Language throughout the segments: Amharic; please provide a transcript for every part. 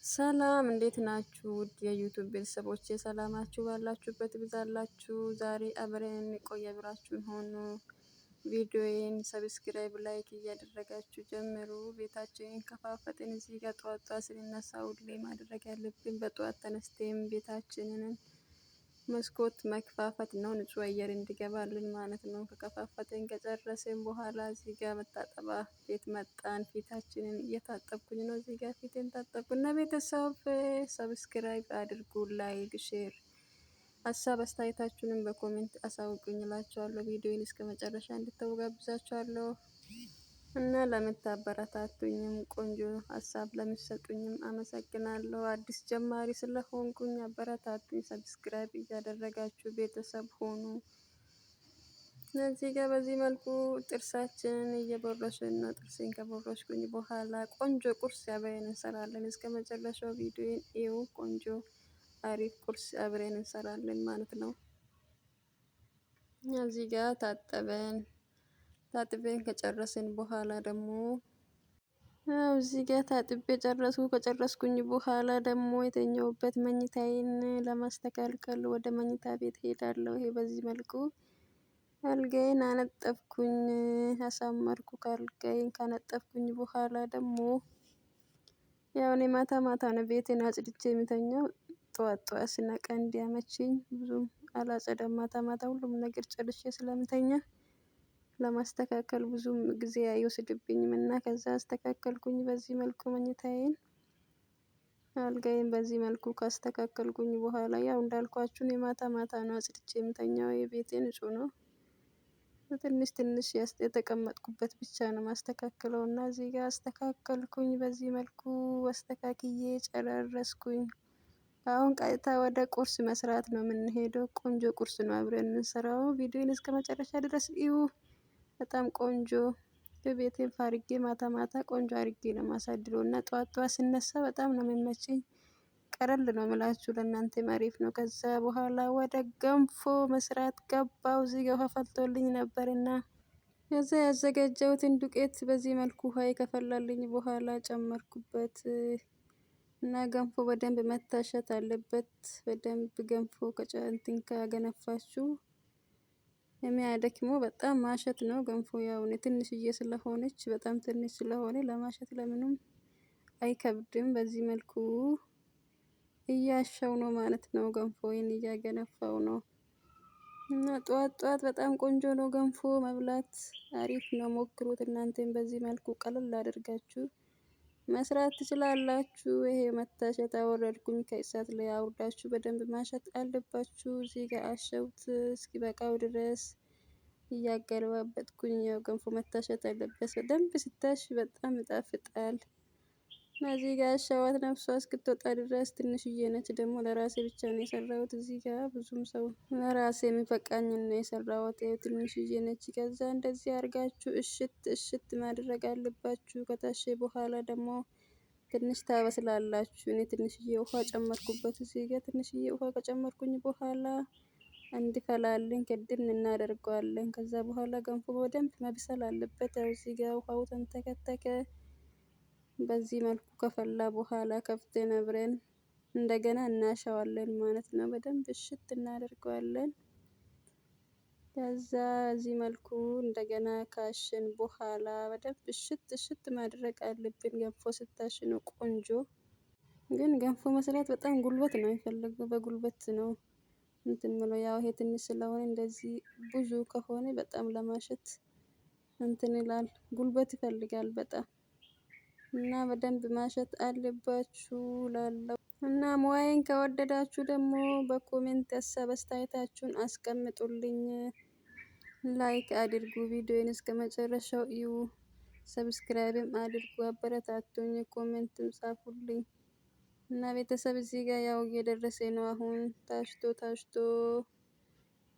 ሰላም እንዴት ናችሁ? ውድ የዩቱብ ቤተሰቦቼ ሰላማችሁ ባላችሁበት ብዛላችሁ። ዛሬ አብረን እንቆይ፣ አብራችሁን ሆኑ። ቪዲዮዬን ሰብስክራይብ፣ ላይክ እያደረጋችሁ ጀምሩ። ቤታችንን ከፋፈትን። እዚህ ጋር ጠዋት ጠዋት ስንነሳ ሁሌ ማድረግ ያለብን በጠዋት ተነስተን ቤታችንን መስኮት መክፋፈት ነው። ንጹህ አየር እንዲገባልን ማለት ነው። ከከፋፈትን ከጨረስን በኋላ እዚህ ጋር መታጠባ ቤት መጣን። ፊታችንን እየታጠብኩኝ ነው። እዚህ ጋር ፊቴን ታጠብኩና ቤተሰብ ሰብስክራይብ አድርጉ፣ ላይክ፣ ሼር ሀሳብ አስተያየታችሁንም በኮሜንት አሳውቁኝ እላችኋለሁ። ቪዲዮውን እስከ መጨረሻ እንድታዩ ጋብዛችኋለሁ። እና ለምታበረታቱኝም ቆንጆ ሀሳብ ለምትሰጡኝም አመሰግናለሁ። አዲስ ጀማሪ ስለሆንኩኝ አበረታቱኝ። ሰብስክራይብ እያደረጋችሁ ቤተሰብ ሆኑ። እዚህ ጋር በዚህ መልኩ ጥርሳችንን እየቦረሽን ነው። ጥርሴን ከቦረሽኩኝ በኋላ ቆንጆ ቁርስ አብረን እንሰራለን። እስከ መጨረሻው ቪዲዮን እዩ። ቆንጆ አሪፍ ቁርስ አብረን እንሰራለን ማለት ነው። እዚህ ጋር ታጥበን ከጨረስን በኋላ ደግሞ እዚህ ጋር ታጥቤ ከጨረስኩኝ በኋላ ደግሞ የተኛውበት መኝታዬን ለማስተካከል ወደ መኝታ ቤት ሄዳለሁ። ይሄ በዚህ መልኩ አልጋዬን አነጠፍኩኝ፣ አሳመርኩ። ከአልጋዬን ካነጠፍኩኝ በኋላ ደግሞ ያው እኔ ማታ ማታ ነው ቤቴን አጽድቼ የሚተኛው። ጠዋት ጠዋት ስነቃ እንዲያመችኝ ብዙም አላጸዳም። ማታ ማታ ሁሉም ነገር ጨርሼ ስለምተኛ ለማስተካከል ብዙም ጊዜ አይወስድብኝም እና ከዛ አስተካከልኩኝ። በዚህ መልኩ መኝታዬን አልጋዬን በዚህ መልኩ ካስተካከልኩኝ በኋላ ያው እንዳልኳችሁ የማታ ማታ ነው አጽድቼ የምተኛው። የቤቴ ንጹህ ነው። ትንሽ ትንሽ የተቀመጥኩበት ብቻ ነው ማስተካከለው እና እዚህ ጋር አስተካከልኩኝ። በዚህ መልኩ አስተካክዬ ጨራረስኩኝ። አሁን ቀጥታ ወደ ቁርስ መስራት ነው የምንሄደው። ቆንጆ ቁርስ ነው አብረን የምንሰራው። ቪዲዮን እስከ መጨረሻ ድረስ እዩ። በጣም ቆንጆ ቤቴን ፋርጌ ማታ ማታ ቆንጆ አርጌ ነው ማሳድረው እና ጠዋት ጠዋት ስነሳ በጣም ነው የሚመቸኝ። ቀለል ነው የምላችሁ፣ ለእናንተም አሪፍ ነው። ከዛ በኋላ ወደ ገንፎ መስራት ገባው። እዚህ ጋር ውሃ ፈልቶልኝ ነበርና ከዛ ያዘጋጀሁትን ዱቄት በዚህ መልኩ ውሃ ከፈላልኝ በኋላ ጨመርኩበት እና ገንፎ በደንብ መታሸት አለበት። በደንብ ገንፎ እንትን ካገነፋችሁ የሚያደክመው በጣም ማሸት ነው። ገንፎ ያው ትንሽዬ ስለሆነች በጣም ትንሽ ስለሆነ ለማሸት ለምንም አይከብድም። በዚህ መልኩ እያሸው ነው ማለት ነው። ገንፎዬን እያገነፋው ነው እና ጠዋት ጠዋት በጣም ቆንጆ ነው ገንፎ መብላት፣ አሪፍ ነው። ሞክሩት እናንተም በዚህ መልኩ ቀለል አድርጋችሁ መስራት ትችላላችሁ። ይሄ መታሸት አወረድኩኝ። ከእሳት ላይ አውርዳችሁ በደንብ ማሸት አለባችሁ። እዚህ ጋር አሸውት እስኪበቃው ድረስ እያገለባበጥኩኝ። ያው ገንፎ መታሸት አለበት። በደንብ ሲታሽ በጣም ይጣፍጣል። እዚህ ጋር አሸዋት ነፍሷ እስክትወጣ ድረስ። ትንሽዬ ነች ደግሞ ለራሴ ብቻ ነው የሰራሁት። እዚህ ጋር ብዙም ሰው ለራሴ የሚበቃኝን ነው የሰራሁት። ትንሽዬ ነች። ከዛ እንደዚህ አድርጋችሁ እሽት ማድረግ አለባችሁ። ከታሸ በኋላ ደግሞ ትንሽ ታበስላላችሁ። እኔ ትንሽዬ ውሃ ጨመርኩበት። እዚህ ጋር ትንሽዬ ውሃ ከጨመርኩኝ በኋላ እንዲፈላልኝ ክድን እናደርገዋለን። ከዛ በኋላ ገንፎ በደንብ መብሰል አለበት። ያው እዚህ ጋር ውሃው ተንተከተከ። በዚህ መልኩ ከፈላ በኋላ ከፍተን አብረን እንደገና እናሸዋለን ማለት ነው። በደንብ እሽት እናደርገዋለን። ከዛ እዚህ መልኩ እንደገና ካሸን በኋላ በደንብ እሽት ማድረግ አለብን። ገንፎ ስታሽ ነው ቆንጆ። ግን ገንፎ መስራት በጣም ጉልበት ነው የሚፈልገው። በጉልበት ነው እንትን ምለው። ያው ይሄ ትንሽ ስለሆነ እንደዚህ ብዙ ከሆነ በጣም ለማሸት እንትን ይላል፣ ጉልበት ይፈልጋል በጣም እና በደንብ ማሸት አለባችሁ ላለው እና ሙያዬን ከወደዳችሁ ደግሞ በኮሜንት ሀሳብ አስተያየታችሁን አስቀምጡልኝ። ላይክ አድርጉ። ቪዲዮን እስከ መጨረሻው እዩ። ሰብስክራይብም አድርጉ። አበረታቱኝ። ኮሜንትም ጻፉልኝ እና ቤተሰብ እዚህ ጋር ያው እየደረሰ ነው። አሁን ታሽቶ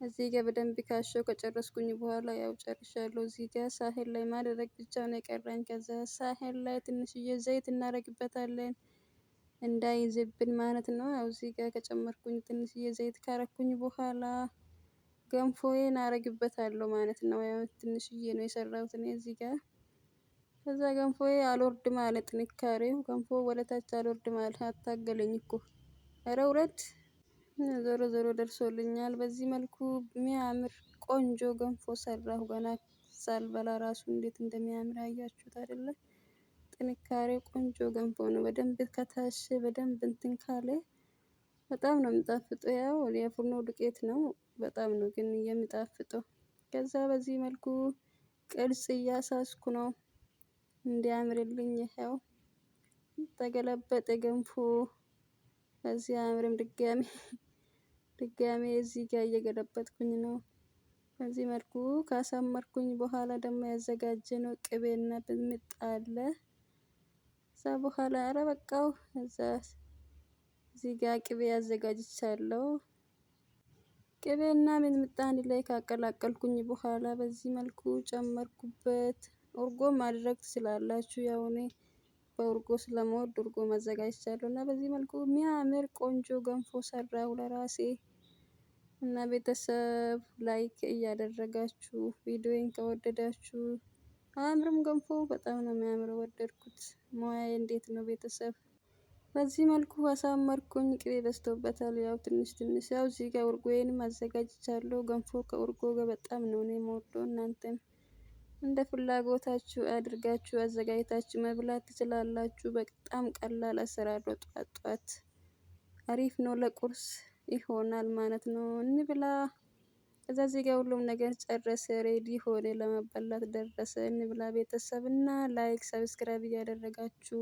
እዚህ ጋር በደንብ ካሸው ከጨረስኩኝ በኋላ ያው ጨርሻለሁ። እዚህ ጋር ሳህን ላይ ማድረግ ብቻ ነው የቀረኝ። ከዛ ሳህን ላይ ትንሽዬ ዘይት እናደርግበታለን እንዳይዝብን ማለት ነው። ያው እዚህ ጋር ከጨመርኩኝ ትንሽዬ ዘይት ካረኩኝ በኋላ ገንፎዬን አረግበታለሁ ማለት ነው። ያው ትንሽዬ ነው የሰራሁት እኔ እዚህ ጋር ከዛ ገንፎዬ አልወርድም አለ ጥንካሬው ገንፎ ወደታች አልወርድም አለ አታገለኝ እኮ። ኧረ ውረድ። ዞሮ ዞሮ ደርሶልኛል። በዚህ መልኩ የሚያምር ቆንጆ ገንፎ ሰራሁ። ገና ሳልበላ ራሱ እንዴት እንደሚያምር አያችሁት አይደለ? ጥንካሬው ቆንጆ ገንፎ ነው። በደንብ ከታሸ በደንብ እንትን ካለ በጣም ነው የሚጣፍጠው። ያው የፉርኖ ዱቄት ነው በጣም ነው ግን የሚጣፍጠው። ከዛ በዚህ መልኩ ቅርጽ እያሳስኩ ነው እንዲያምርልኝ። ይኸው ተገለበጠ ገንፎ። ከዚህ አያምርም ድጋሜ እዚህ ጋር እየገለበጥኩኝ ነው። በዚህ መልኩ ካሳመርኩኝ በኋላ ደግሞ ያዘጋጀነው ቅቤና ሚጥሚጣ አለ። ከዛ በኋላ ኧረ በቃው። ከዛ እዚህ ጋር ቅቤ አዘጋጅቻለሁ። ቅቤና ሚጥሚጣ አንድ ላይ ካቀላቀልኩኝ በኋላ በዚህ መልኩ ጨመርኩበት። እርጎ ማድረግ ትችላላችሁ። ያው እኔ በእርጎ ስለምወድ እርጎ አዘጋጅቻለሁ። እና በዚህ መልኩ የሚያምር ቆንጆ ገንፎ ሰራሁ ለራሴ። እና ቤተሰብ ላይክ እያደረጋችሁ ቪዲዮዬን ከወደዳችሁ አያምርም ገንፎ በጣም ነው የሚያምረው ወደድኩት። ሙያዬ እንዴት ነው ቤተሰብ? በዚህ መልኩ አሳመርኩኝ። ቅቤ በዝቶበታል ያው ትንሽ ትንሽ ያው እዚህ ጋር እርጎዬንም አዘጋጅቻለሁ። ገንፎ ከእርጎ ጋር በጣም ነው እኔ የምወደው። እናንተም እንደ ፍላጎታችሁ አድርጋችሁ አዘጋጅታችሁ መብላት ትችላላችሁ። በጣም ቀላል አሰራር ነው። ጧት ጧት አሪፍ ነው ለቁርስ ይሆናል ማለት ነው። እንብላ። ከዛ እዚህ ጋር ሁሉም ነገር ጨረሰ ሬዲ ሆነ ለመበላት ደረሰ። እንብላ ቤተሰብና ላይክ ሰብስክራይብ እያደረጋችሁ